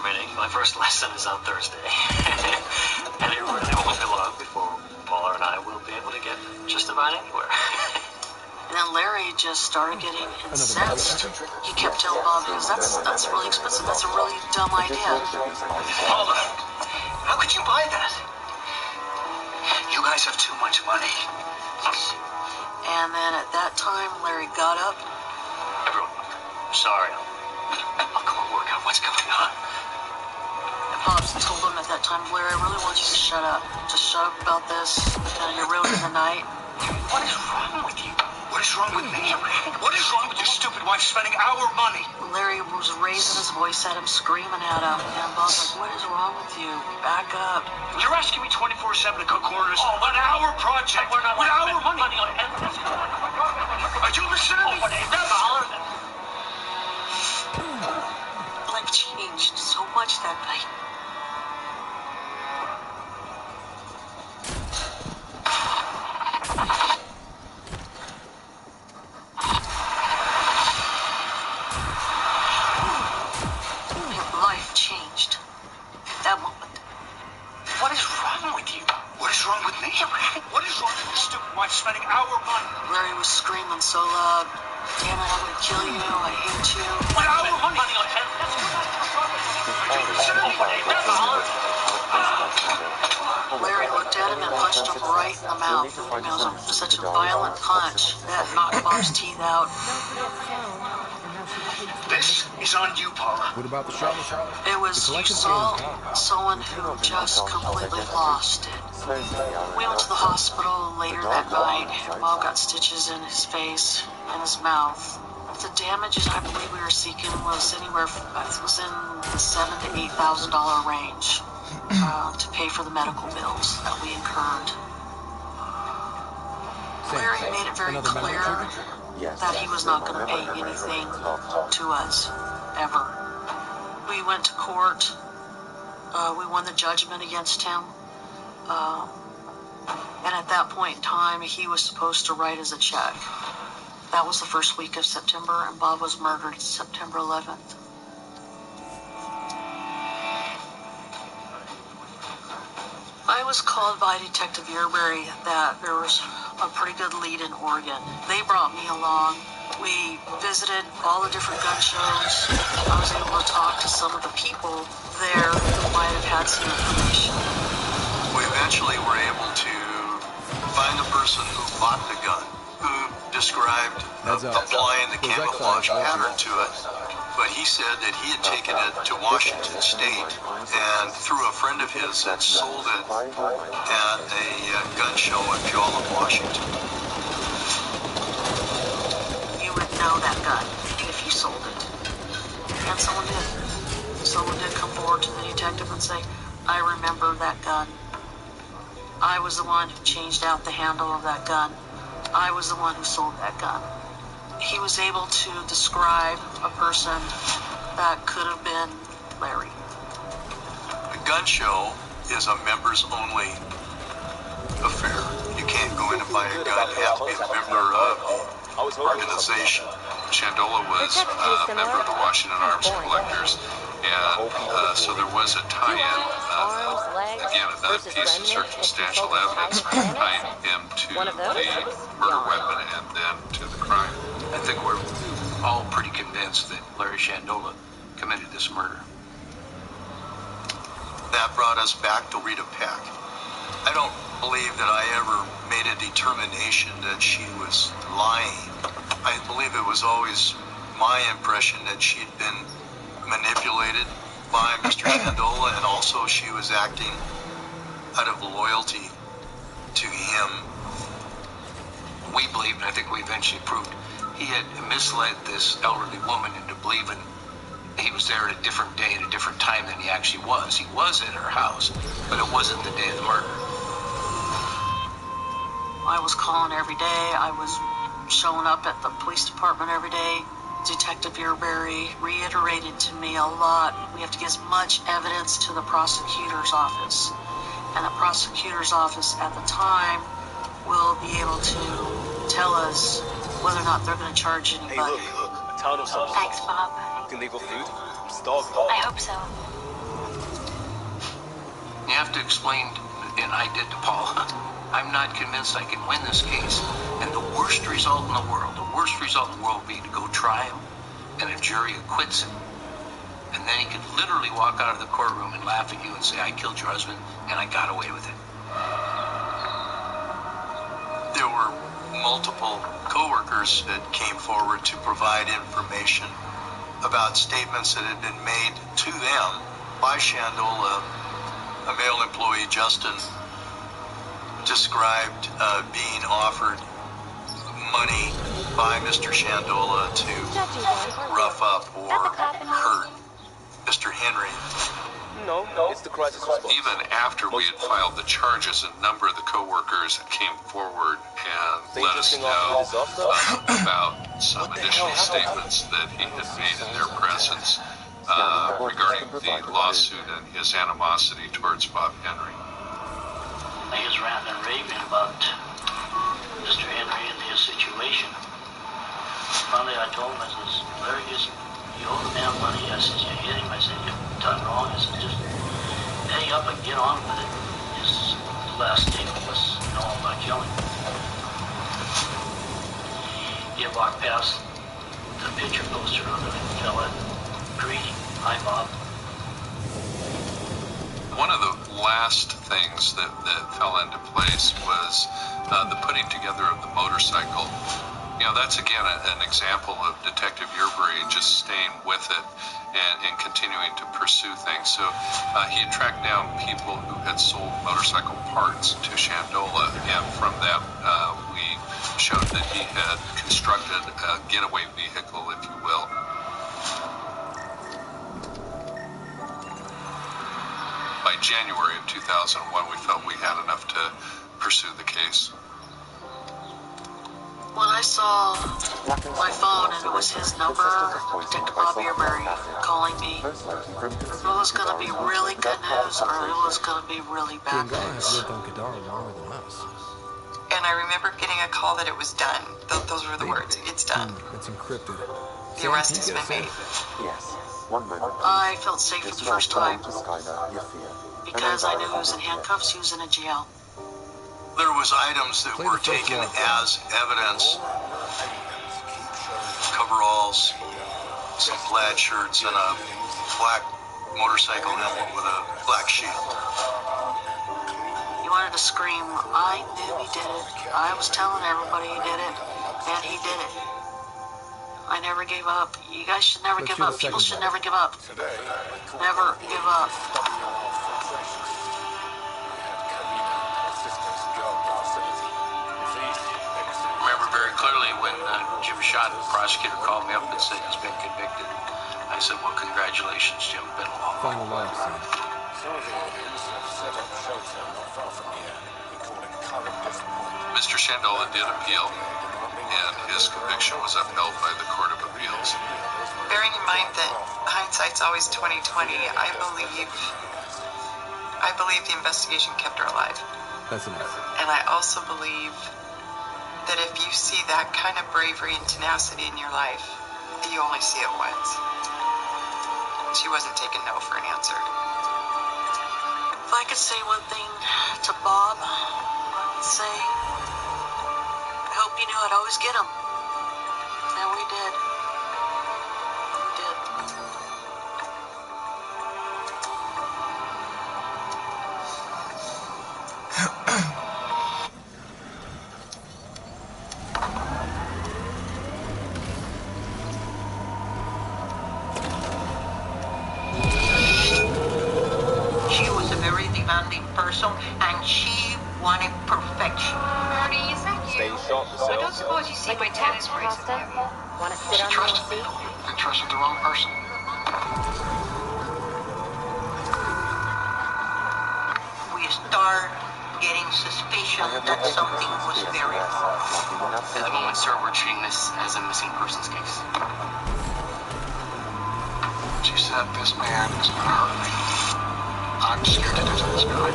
permitting. My first lesson is on Thursday. And it really won't be long before Paula and I will be able to get just about anywhere. And then Larry just started getting incensed. He kept telling Bob, because that's really expensive. That's a really dumb idea. Paula, how could you buy that? You guys have too much money. And then at that time, Larry got up. Everyone, sorry. I'll go and work out what's going on. And Bob told him at that time, Larry, I really want you to shut up. Just shut up about this. You're ruining the night. What is wrong with you? What is wrong with me? What is wrong with your stupid wife spending our money? Larry was raising his voice at him, screaming at him. And Bob's like, what is wrong with you? Back up. You're asking me 24/7 to cut corners on our project. We're not with our money on it. Are you listening to me? Life changed so much that night. Life changed. That moment. What is wrong with you? What is wrong with me? What is wrong with your stupid wife spending our money? Larry was screaming so loud. Damn it, I'm gonna kill you. I hate you. With our money on it. Larry looked at him and punched him right in the mouth. It was such a violent punch that knocked Bob's teeth out. This is on you, Paula. What about the shot? It was, you saw someone who just completely lost it. We went to the hospital later that night, and Bob got stitches in his face and his mouth. The damages I believe we were seeking was anywhere from, it was in the $7,000 to $8,000 range to pay for the medical bills that we incurred. Larry made it very clear that he was not going to pay anything to us, ever. We went to court. We won the judgment against him. And at that point in time, he was supposed to write us a check. That was the first week of September, and Bob was murdered September 11th. I was called by Detective Yearberry that there was a pretty good lead in Oregon. They brought me along. We visited all the different gun shows. I was able to talk to some of the people there who might have had some information. We eventually were able to find the person who bought the gun, who described applying the camouflage pattern to it. But he said that he had taken it to Washington State, and through a friend of his had sold it at a gun show in Puyallup, Washington. You would know that gun if you sold it. And someone did. Someone did come forward to the detective and say, I remember that gun. I was the one who changed out the handle of that gun. I was the one who sold that gun. He was able to describe a person that could have been Larry. The gun show is a members-only affair. You can't go in and buy a gun. You have to be a member of the organization. Shandola was a member of the Washington Arms Collectors, and so there was a tie-in. Again, another piece of circumstantial evidence tying him to the murder weapon and then to the crime. I think we're all pretty convinced that Larry Shandola committed this murder. That brought us back to Rita Peck. I don't believe that I ever made a determination that she was lying. I believe it was always my impression that she'd been manipulated by Mr. Shandola, and also she was acting out of loyalty to him. We believed, and I think we eventually proved, he had misled this elderly woman into believing he was there at a different day, at a different time than he actually was. He was at her house, but it wasn't the day of the murder. I was calling every day. I was showing up at the police department every day. Detective Yearberry reiterated to me a lot, we have to get as much evidence to the prosecutor's office. And the prosecutor's office at the time will be able to tell us whether or not they're going to charge anybody. Hey, look, I told him something. Thanks, Bob. You can leave her food? I'm starving. I hope so. to explain, and I did to Paul, I'm not convinced I can win this case. And the worst result in the world would be to go try him, and a jury acquits him. And then he could literally walk out of the courtroom and laugh at you and say, I killed your husband, and I got away with it. There were multiple coworkers that came forward to provide information about statements that had been made to them by Shandola. A male employee, Justin, described being offered money by Mr. Shandola to rough up or hurt Mr. Henry. No, it's the crisis response. Even after we had filed the charges, a number of the co-workers came forward and let us know about some additional statements that he had made in their presence regarding the lawsuit and his animosity towards Bob Henry. He was ranting and raving about Mr. Henry and his situation. Finally, I told him, I says, Larry, you owe the man money. I said, you hit him. I said, you've done wrong. I said, just pay up and get on with it. His last statement was, I'm not killing. He walked past the picture poster of the fella greeting. Hi, Bob. One of the last things that fell into place was the putting together of the motorcycle. That's again an example of Detective Yerbury just staying with it and continuing to pursue things. So he had tracked down people who had sold motorcycle parts to Shandola, and from that we showed that he had constructed a getaway vehicle, if you will. By January of 2001, we felt we had enough to pursue the case. When I saw my phone and it was his number, Detective Bob Earbury calling me, it was going to be really good news or it was going to be really bad news. And I remember getting a call that it was done. Those were the words. It's done. It's encrypted. The arrest has been made. Yes. 1 moment. I felt safe for the first time because I knew he was in handcuffs, he was in a jail. There was items that were taken as evidence. Coveralls, some plaid shirts, and a black motorcycle helmet with a black shield. He wanted to scream, I knew he did it. I was telling everybody he did it, and he did it. I never gave up. You guys should never give up. People should never give up. Never give up. I remember very clearly when Jim shot, the prosecutor called me up and said he's been convicted. I said, well, congratulations, Jim. Been a long Final life scene. Mr. Shandola did appeal, and his conviction was upheld by the Court of Appeals. Bearing in mind that hindsight's always 20/20, I believe the investigation kept her alive. That's enough. And I also believe that if you see that kind of bravery and tenacity in your life, you only see it once. She wasn't taking no for an answer. If I could say one thing to Bob, I'd say, I hope you knew I'd always get him. And we did. We did. She was a very demanding person, and she wanted perfection. Stay sharp, I don't suppose you see my tennis bracelet, have you? Want to sit on your seat? I trusted the wrong person. We start getting suspicion that something was very wrong. At the moment, sir, we're treating this as a missing persons case. She said this man is gonna hurt me. I'm scared to death of this guy.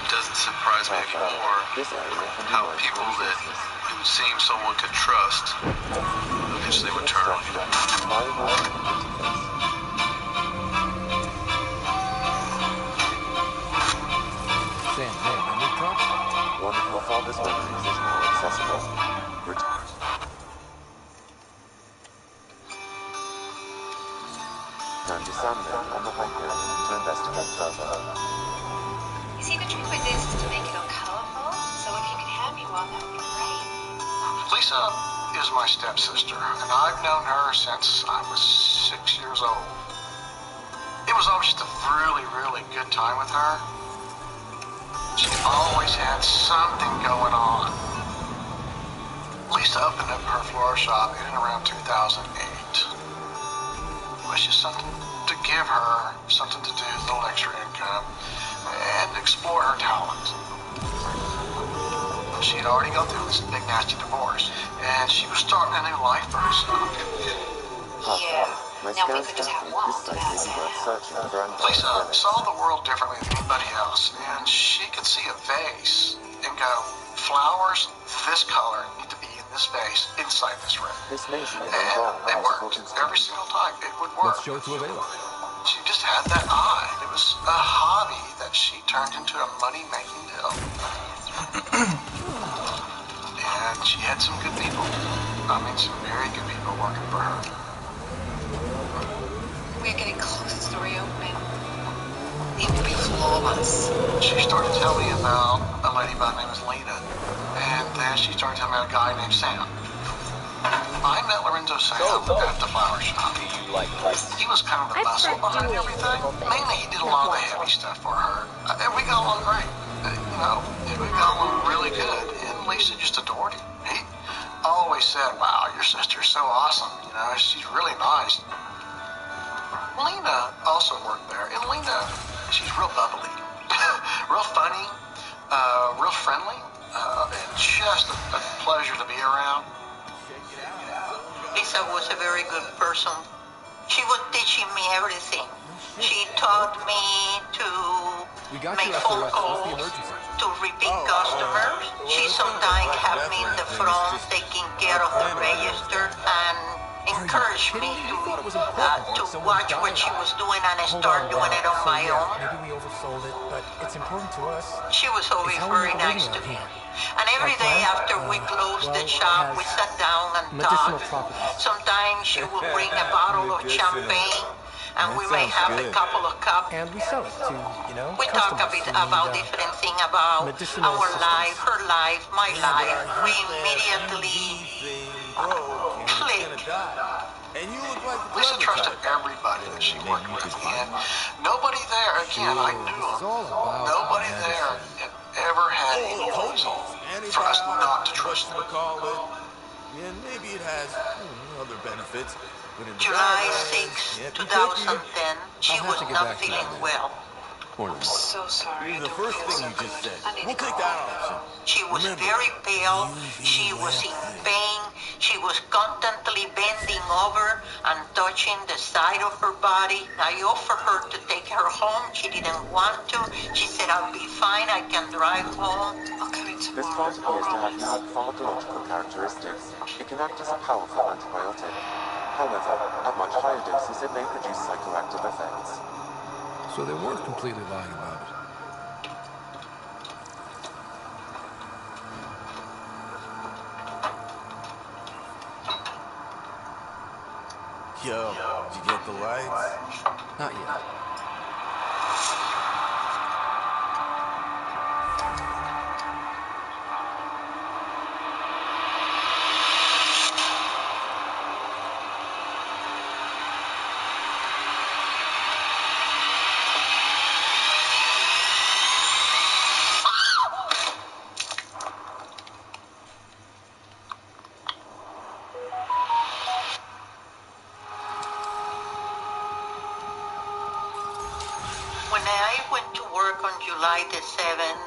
Doesn't surprised me even more how people that it would seem someone could trust eventually would turn on you. Sam, hey, memory crunch? One of your father's memories is now accessible. Time to Sam then on the Hyperion to investigate further. You see, the trick with this is to make it all colorful, so if you could have me one, that would be great. Lisa is my stepsister, and I've known her since I was 6 years old. It was always just a really, really good time with her. She always had something going on. Lisa opened up her floral shop in and around 2008. It was just something to give her, something to do, a little extra income, and explore her talent. She had already gone through this big nasty divorce, and she was starting a new life for herself. Yeah. Now we could just have one to pass out. Lisa saw the world differently than anybody else, and she could see a vase and go, flowers this color need to be in this vase inside this room. And they worked every single time. It would work. Let's show it to Avila. She just had that eye. It was a hobby that she turned into a money-making deal. And she had some good people. I mean, some very good people working for her. We're getting close to reopening. It would be flawless. She started telling me about a lady by the name of Lena. And then she started telling me about a guy named Sam. I met Lorenzo Sam at the flower shop. He was kind of the muscle behind everything. Mainly, he did a lot of the heavy stuff for her. And we got along great. We got along really good. And Lisa just adored him. He always said, wow, your sister's so awesome. She's really nice. Lena also worked there. And Lena, she's real bubbly, real funny, real friendly, and just a pleasure to be around. Lisa was a very good person. She was teaching me everything. She taught me to make phone calls to repeat customers. She sometimes had me in the front taking care of the register and encouraged me to watch what she was doing and start doing it on my own. Maybe we oversold it, but it's important to us. She was always very nice to me. And every day after we closed the shop, we sat down and talked. Sometimes she would bring a bottle of champagne, and we may have a couple of cups. And we sell it to, we talk a bit about different things about our life, her life, my life. We immediately clicked. Lisa trusted everybody that she worked with, and nobody there, again, I knew him, nobody there had ever had any reason for us not to trust them. And maybe it has other benefits. July 6, 2010, she was not feeling well. I'm so sorry. The first thing you just said. We'll take that option. She was very pale. She was in pain. She was constantly bending over and touching the side of her body. I offered her to take her home. She didn't want to. She said, I'll be fine. I can drive home. I'll come in tomorrow. This plant appears to have unique pharmacological characteristics. It can act as a powerful antibiotic. However, at much higher doses, it may produce psychoactive effects. So they weren't completely lying about it. Yo, did you get the lights? Not yet. When I went to work on July the 7th,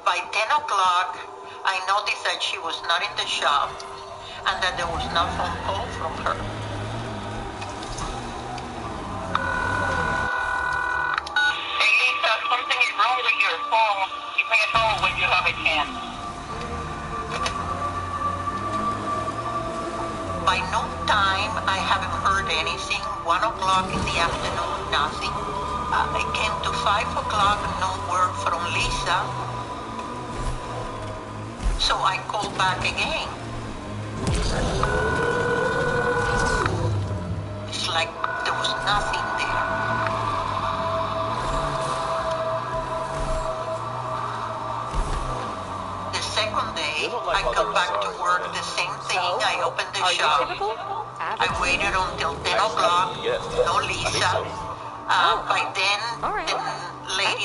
by 10 o'clock, I noticed that she was not in the shop and that there was no phone call from her. Hey, Lisa, something is wrong with your phone. You may have with him. By noontime, I haven't heard anything. 1 o'clock in the afternoon, nothing. I came to 5 o'clock, no word from Lisa. So I called back again. It's like there was nothing there. The second day, I come back to work, the same thing. I opened the shop. I waited until 10 o'clock, no Lisa. By then, the lady